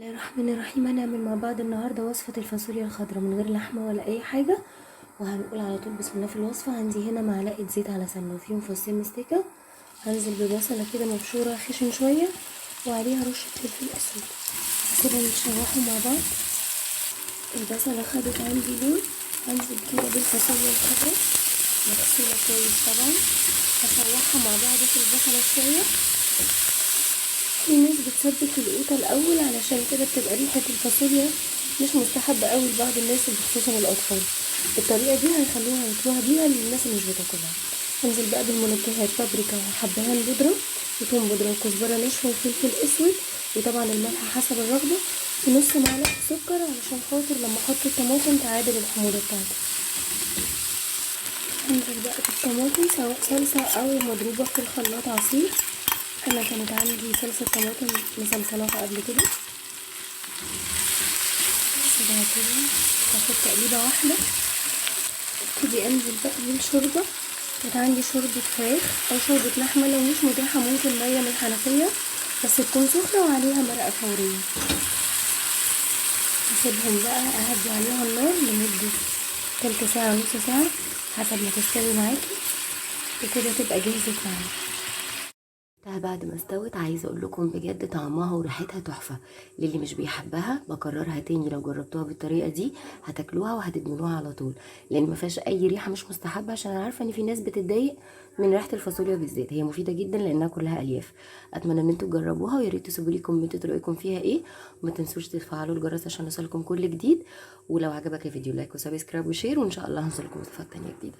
الرحمن الرحيم. هنعمل مع بعض النهارده وصفة الفاصوليا الخضراء من غير لحمة ولا اي حاجة، وهنقول على طول بسم الله في الوصفة. عندي هنا معلقة زيت على سمنة وفيهم فصين مستكة. هنزل ببصلة كده مبشورة خشن شوية وعليها رشة فلفل اسود، هسيبهم يتشوحوا مع بعض. البصلة خدت عندي لون، هنزل كده بالفاصوليا الخضراء مغسولة كويس طبعا، هشوحها مع بعض في البصلة شوية. في ناس بتسبك القوطة الاول علشان كده بتبقى ريحة الفاصوليا مش مستحبة قوي لبعض الناس خصوصا الاطفال. الطريقة دي هيخلوها ياكلوها بيها للناس اللي مش بتاكلها. هنزل بقى بالمنكهات بابريكا وحبهان بودرة وثوم بودرة وكزبرة ناشفة وفلفل اسود، وطبعا الملح حسب الرغبة، ونص معلقة سكر علشان خاطر لما احط الطماطم تعادل الحموضة بتاعتها. هنزل بقى بالطماطم سواء صلصة او مضروبة في الخلاط عصير. انا كانت عندي صلصة طماطم مصلصلاها قبل كده، سيبها كده تاخد تقليبة واحدة. ابتدي انزل بقى بالشوربة. كانت عندي شوربة فراخ او شوربة لحمة، لو مش متاحة ممكن مية من الحنفية بس تكون سخنة وعليها مرقة فورية. هسيبهم بقى اهدي عليها النار لمدة تلت ساعة نص ساعة حسب ما تستوي معاكي، وكده تبقى جهزت معاكي. بعد ما استوت عايزه اقول لكم بجد طعمها وريحتها تحفه. للي مش بيحبها بكررها تاني، لو جربتوها بالطريقه دي هتاكلوها وهتدمنوها على طول، لان ما فيهاش اي ريحه مش مستحبه، عشان انا عارفه ان في ناس بتتضايق من ريحه الفاصوليا بالذات. هي مفيده جدا لانها كلها الياف. اتمنى ان انتوا تجربوها، ويا ريت تسيبوا لي كومنت رايكم فيها ايه، وما تنسوش تفعلوا الجرس عشان يوصلكم كل جديد. ولو عجبك الفيديو لايك وسبسكرايب وشير، وان شاء الله هنوصلكم وصفات تانيه جديده.